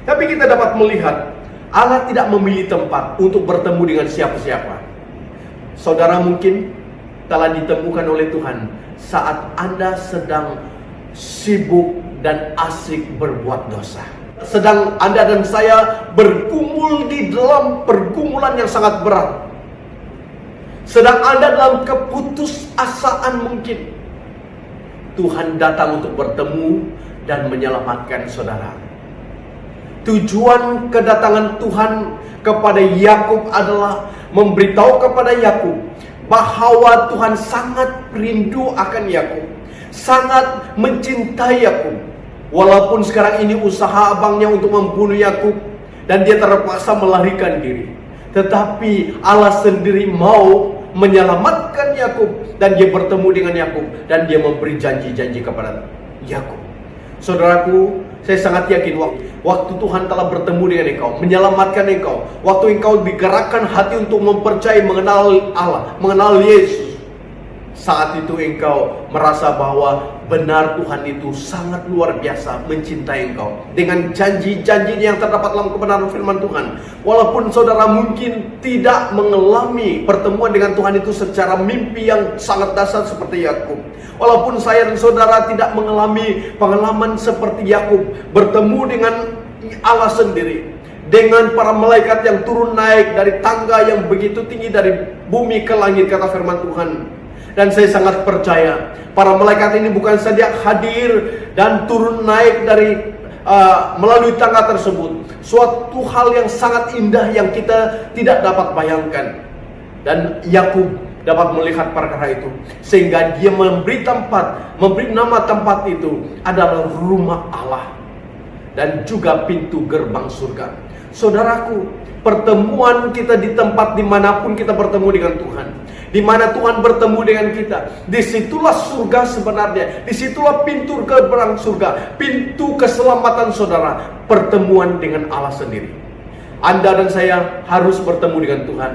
Tapi kita dapat melihat Allah tidak memilih tempat untuk bertemu dengan siapa-siapa. Saudara mungkin telah ditemukan oleh Tuhan saat Anda sedang sibuk dan asik berbuat dosa. Sedang Anda dan saya bergumul di dalam pergumulan yang sangat berat. Sedang Anda dalam keputusasaan mungkin. Tuhan datang untuk bertemu dan menyelamatkan saudara. Tujuan kedatangan Tuhan kepada Yakub adalah memberitahu kepada Yakub bahwa Tuhan sangat rindu akan Yakub, sangat mencintai Yakub. Walaupun sekarang ini usaha abangnya untuk membunuh Yakub dan dia terpaksa melarikan diri, tetapi Allah sendiri mau menyelamatkan Yakub dan dia bertemu dengan Yakub dan dia memberi janji-janji kepada Yakub. Saudaraku, Saya sangat yakin waktu Tuhan telah bertemu dengan engkau, menyelamatkan engkau, waktu engkau digerakkan hati untuk mempercayai, mengenal Allah, mengenal Yesus, saat itu engkau merasa bahwa benar Tuhan itu sangat luar biasa mencintai engkau dengan janji-janji yang terdapat dalam kebenaran firman Tuhan. Walaupun saudara mungkin tidak mengalami pertemuan dengan Tuhan itu secara mimpi yang sangat dasar seperti Yakub, walaupun saya dan saudara tidak mengalami pengalaman seperti Yakub, bertemu dengan Allah sendiri, dengan para malaikat yang turun naik dari tangga yang begitu tinggi dari bumi ke langit, kata firman Tuhan. Dan saya sangat percaya para malaikat ini bukan saja hadir dan turun naik dari melalui tangga tersebut, suatu hal yang sangat indah yang kita tidak dapat bayangkan. Dan Yakub dapat melihat perkara itu, sehingga dia memberi nama tempat itu adalah rumah Allah dan juga pintu gerbang surga. Saudaraku, pertemuan kita di tempat dimanapun kita bertemu dengan Tuhan, di mana Tuhan bertemu dengan kita, disitulah surga sebenarnya, disitulah pintu gerbang surga, pintu keselamatan saudara, pertemuan dengan Allah sendiri. Anda dan saya harus bertemu dengan Tuhan,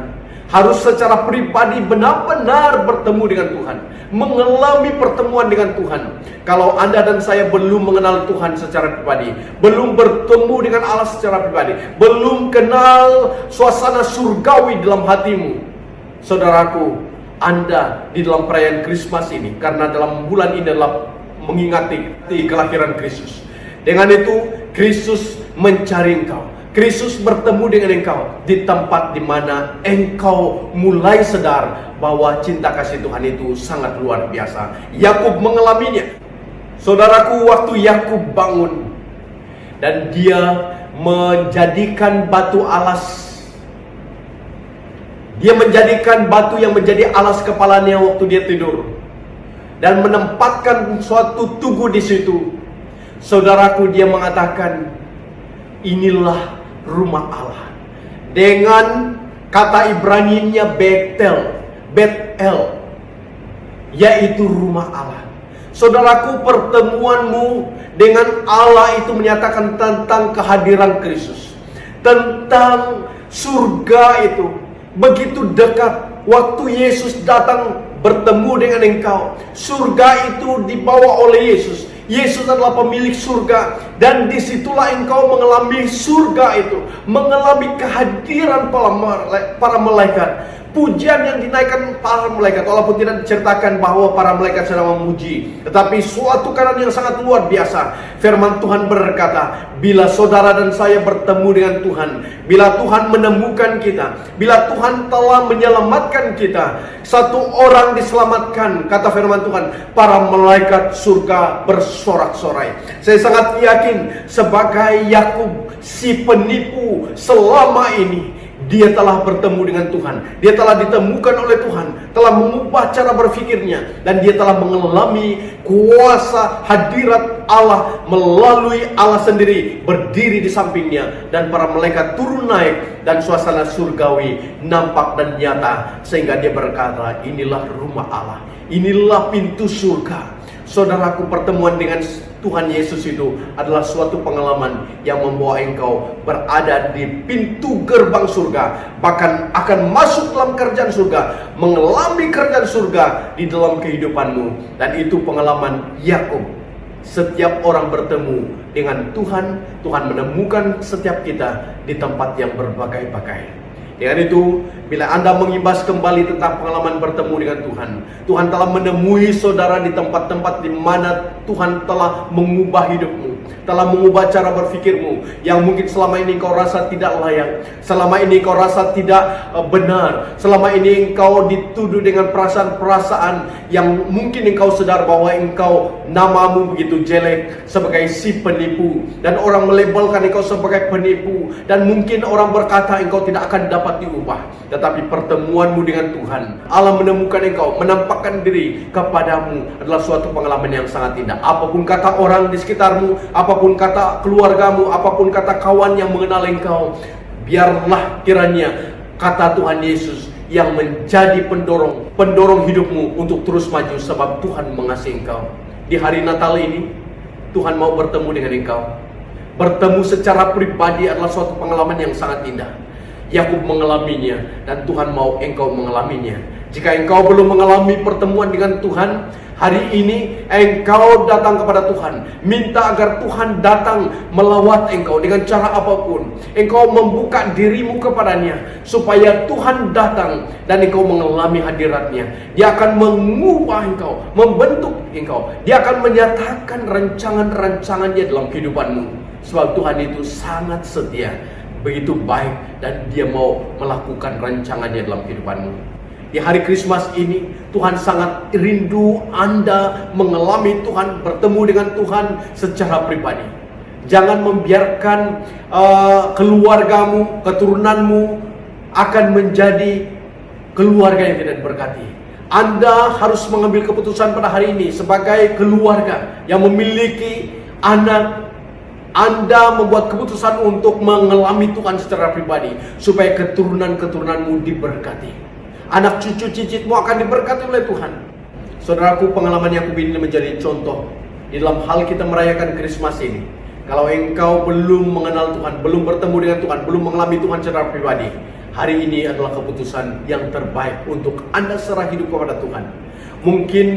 harus secara pribadi benar-benar bertemu dengan Tuhan, mengalami pertemuan dengan Tuhan. Kalau Anda dan saya belum mengenal Tuhan secara pribadi, belum bertemu dengan Allah secara pribadi, belum kenal suasana surgawi dalam hatimu, saudaraku, Anda di dalam perayaan Krismas ini, karena dalam bulan ini adalah mengingati kelahiran Kristus. Dengan itu, Kristus mencari engkau, Kristus bertemu dengan engkau di tempat di mana engkau mulai sadar bahwa cinta kasih Tuhan itu sangat luar biasa. Yakub mengalaminya. Saudaraku, waktu Yakub bangun dan dia menjadikan batu alas, dia menjadikan batu yang menjadi alas kepalanya waktu dia tidur, dan menempatkan suatu tugu di situ. Saudaraku, dia mengatakan, inilah rumah Allah. Dengan kata Ibraninya Betel, yaitu rumah Allah. Saudaraku, pertemuanmu dengan Allah itu menyatakan tentang kehadiran Kristus, tentang surga itu begitu dekat. Waktu Yesus datang bertemu dengan engkau, surga itu dibawa oleh Yesus. Yesus adalah pemilik surga, dan disitulah engkau mengalami surga itu, mengalami kehadiran para malaikat. Pujian yang dinaikkan para malaikat, walaupun tidak diceritakan bahwa para malaikat sedang memuji, tetapi suatu keadaan yang sangat luar biasa. Firman Tuhan berkata, bila saudara dan saya bertemu dengan Tuhan, bila Tuhan menemukan kita, bila Tuhan telah menyelamatkan kita, satu orang diselamatkan, kata firman Tuhan, para malaikat surga bersorak-sorai. Saya sangat yakin sebagai Yakub, si penipu selama ini, dia telah bertemu dengan Tuhan, dia telah ditemukan oleh Tuhan, telah mengubah cara berfikirnya, dan dia telah mengalami kuasa hadirat Allah melalui Allah sendiri berdiri di sampingnya, dan para malaikat turun naik, dan suasana surgawi nampak dan nyata, sehingga dia berkata, inilah rumah Allah, inilah pintu surga. Saudaraku, pertemuan dengan Tuhan Yesus itu adalah suatu pengalaman yang membawa engkau berada di pintu gerbang surga, bahkan akan masuk dalam kerajaan surga, mengalami kerajaan surga di dalam kehidupanmu. Dan itu pengalaman Yakub. Setiap orang bertemu dengan Tuhan, Tuhan menemukan setiap kita di tempat yang berbagai-bagai. Dengan itu, bila Anda mengimbas kembali tentang pengalaman bertemu dengan Tuhan, Tuhan telah menemui saudara di tempat-tempat di mana Tuhan telah mengubah hidupmu, telah mengubah cara berfikirmu, yang mungkin selama ini kau rasa tidak layak, selama ini kau rasa tidak benar, selama ini engkau dituduh dengan perasaan-perasaan yang mungkin engkau sadar bahwa engkau namamu begitu jelek sebagai si penipu, dan orang melabelkan engkau sebagai penipu, dan mungkin orang berkata engkau tidak akan dapat diubah. Tetapi pertemuanmu dengan Tuhan, Allah menemukan engkau, menampakkan diri kepadamu, adalah suatu pengalaman yang sangat indah. Apapun kata orang di sekitarmu, apapun kata keluargamu, apapun kata kawan yang mengenal engkau, biarlah kiranya kata Tuhan Yesus yang menjadi pendorong hidupmu untuk terus maju, sebab Tuhan mengasihi engkau. Di hari Natal ini, Tuhan mau bertemu dengan engkau. Bertemu secara pribadi adalah suatu pengalaman yang sangat indah. Yakub mengalaminya dan Tuhan mau engkau mengalaminya. Jika engkau belum mengalami pertemuan dengan Tuhan, hari ini engkau datang kepada Tuhan, minta agar Tuhan datang melawat engkau dengan cara apapun. Engkau membuka dirimu kepadanya supaya Tuhan datang dan engkau mengalami hadiratnya. Dia akan mengubah engkau, membentuk engkau. Dia akan menyatakan rancangan-rancangannya dalam kehidupanmu. Sebab Tuhan itu sangat setia, begitu baik, dan Dia mau melakukan rancangannya dalam kehidupanmu. Di hari Krismas ini, Tuhan sangat rindu Anda mengalami Tuhan, bertemu dengan Tuhan secara pribadi. Jangan membiarkan keluargamu, keturunanmu akan menjadi keluarga yang tidak diberkati. Anda harus mengambil keputusan pada hari ini sebagai keluarga yang memiliki anak. Anda membuat keputusan untuk mengalami Tuhan secara pribadi supaya keturunan-keturunanmu diberkati. Anak cucu cicitmu akan diberkati oleh Tuhan. Saudaraku, pengalaman Yakub ini menjadi contoh di dalam hal kita merayakan Krismas ini. Kalau engkau belum mengenal Tuhan, belum bertemu dengan Tuhan, belum mengalami Tuhan secara pribadi, hari ini adalah keputusan yang terbaik untuk Anda serah hidup kepada Tuhan. Mungkin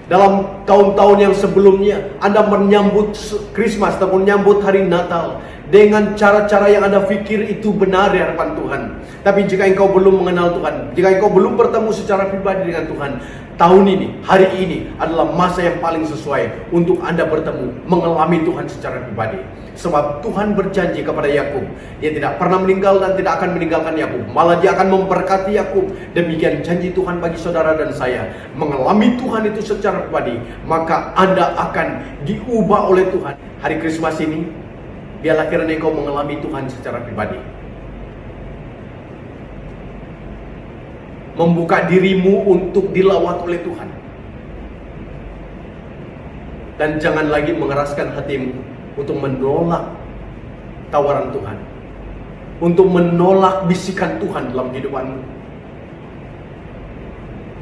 dalam tahun-tahun yang sebelumnya Anda menyambut Krismas ataupun menyambut hari Natal dengan cara-cara yang Anda pikir itu benar di hadapan Tuhan. Tapi jika engkau belum mengenal Tuhan, jika engkau belum bertemu secara pribadi dengan Tuhan, tahun ini, hari ini adalah masa yang paling sesuai untuk Anda bertemu, mengalami Tuhan secara pribadi. Sebab Tuhan berjanji kepada Yakub, Dia tidak pernah meninggal dan tidak akan meninggalkan Yakub. Malah Dia akan memberkati Yakub. Demikian janji Tuhan bagi saudara dan saya. Mengalami Tuhan itu secara pribadi, maka Anda akan diubah oleh Tuhan. Hari Krismas ini, biarlah kiranya engkau mengalami Tuhan secara pribadi. Membuka dirimu untuk dilawat oleh Tuhan. Dan jangan lagi mengeraskan hatimu untuk menolak tawaran Tuhan, untuk menolak bisikan Tuhan dalam kehidupanmu.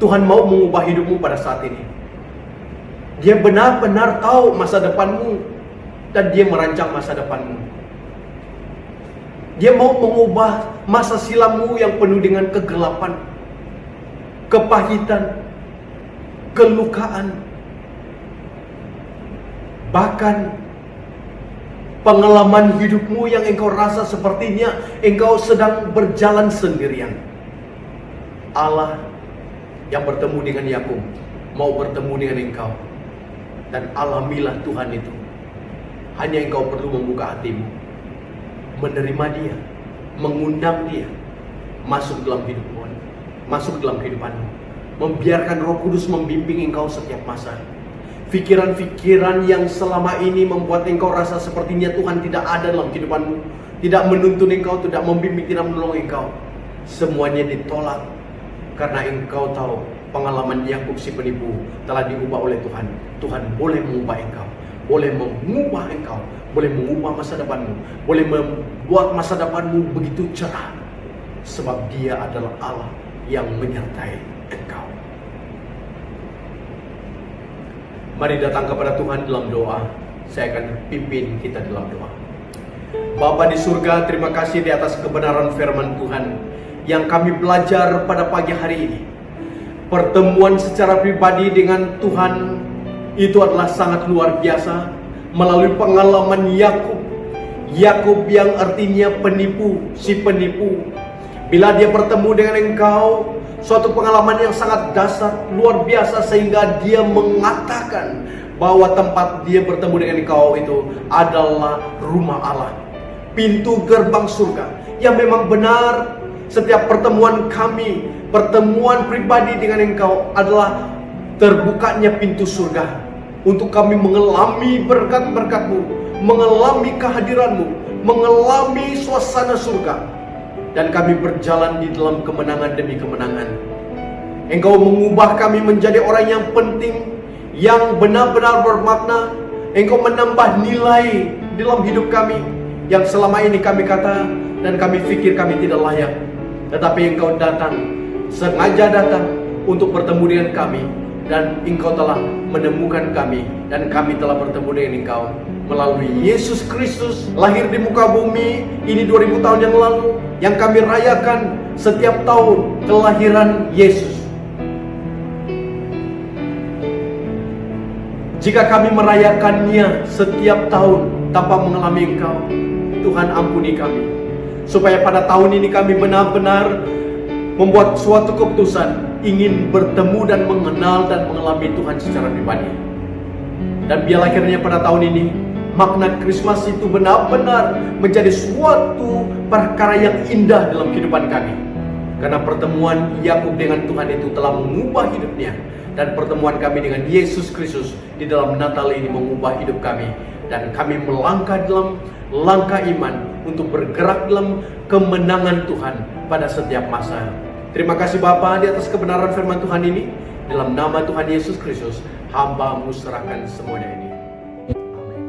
Tuhan mau mengubah hidupmu pada saat ini. Dia benar-benar tahu masa depanmu dan Dia merancang masa depanmu. Dia mau mengubah masa silammu yang penuh dengan kegelapan, kepahitan, kelukaan, bahkan pengalaman hidupmu yang engkau rasa sepertinya engkau sedang berjalan sendirian. Allah yang bertemu dengan Yakub mau bertemu dengan engkau, dan alamilah Tuhan itu. Hanya engkau perlu membuka hatimu, menerima Dia, mengundang Dia masuk dalam hidupmu, masuk dalam kehidupanmu. Membiarkan Roh Kudus membimbing engkau setiap masa. Pikiran-pikiran yang selama ini membuat engkau rasa sepertinya Tuhan tidak ada dalam kehidupanmu, tidak menuntun engkau, tidak membimbing, tidak menolong engkau, semuanya ditolak. Karena engkau tahu pengalaman Yakub si penipu telah diubah oleh Tuhan. Tuhan boleh mengubah engkau, boleh mengubah engkau, boleh mengubah masa depanmu, boleh membuat masa depanmu begitu cerah. Sebab Dia adalah Allah yang menyertai engkau. Mari datang kepada Tuhan dalam doa. Saya akan pimpin kita dalam doa. Bapa di surga, terima kasih di atas kebenaran firman Tuhan yang kami belajar pada pagi hari ini. Pertemuan secara pribadi dengan Tuhan itu adalah sangat luar biasa. Melalui pengalaman Yakub, Yakub yang artinya penipu, si penipu. Bila dia bertemu dengan engkau, suatu pengalaman yang sangat dasar, luar biasa, sehingga dia mengatakan bahwa tempat dia bertemu dengan engkau itu adalah rumah Allah, pintu gerbang surga. Yang memang benar, setiap pertemuan kami, pertemuan pribadi dengan engkau adalah terbukanya pintu surga untuk kami mengalami berkat-berkat-Mu, mengalami kehadiran-Mu, mengalami suasana surga. Dan kami berjalan di dalam kemenangan demi kemenangan. Engkau mengubah kami menjadi orang yang penting, yang benar-benar bermakna. Engkau menambah nilai dalam hidup kami yang selama ini kami kata dan kami pikir kami tidak layak. Tetapi Engkau datang, sengaja datang untuk bertemu dengan kami, dan Engkau telah menemukan kami, dan kami telah bertemu dengan Engkau melalui Yesus Kristus lahir di muka bumi ini 2000 tahun yang lalu, yang kami rayakan setiap tahun kelahiran Yesus. Jika kami merayakannya setiap tahun tanpa mengalami Engkau, Tuhan ampuni kami, supaya pada tahun ini kami benar-benar membuat suatu keputusan ingin bertemu dan mengenal dan mengalami Tuhan secara pribadi. Dan biarlah akhirnya pada tahun ini makna Krismas itu benar-benar menjadi suatu perkara yang indah dalam kehidupan kami. Karena pertemuan Yakub dengan Tuhan itu telah mengubah hidupnya, dan pertemuan kami dengan Yesus Kristus di dalam Natal ini mengubah hidup kami, dan kami melangkah dalam langkah iman untuk bergerak dalam kemenangan Tuhan pada setiap masa. Terima kasih Bapa di atas kebenaran firman Tuhan ini. Dalam nama Tuhan Yesus Kristus, hamba-Mu serahkan semuanya ini. Amin.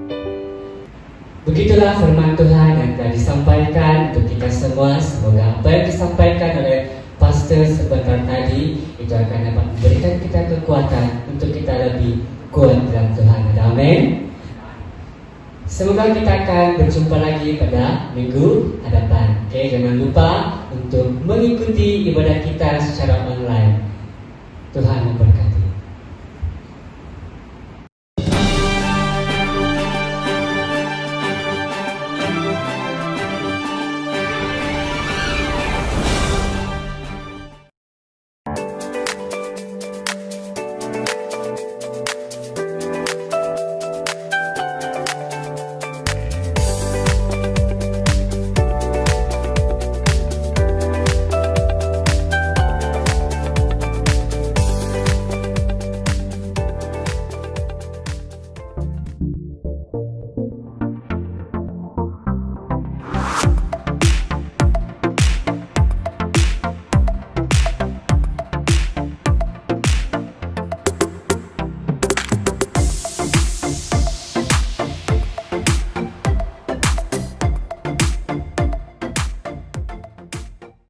Begitulah firman Tuhan yang telah disampaikan untuk kita semua. Semoga apa yang disampaikan oleh pastor sebentar tadi itu akan dapat memberikan kita kekuatan untuk kita lebih kuat dalam Tuhan. Amin. Semoga kita akan berjumpa lagi pada minggu hadapan. Oke, jangan lupa untuk mengikuti ibadah kita secara online. Tuhan memberkati.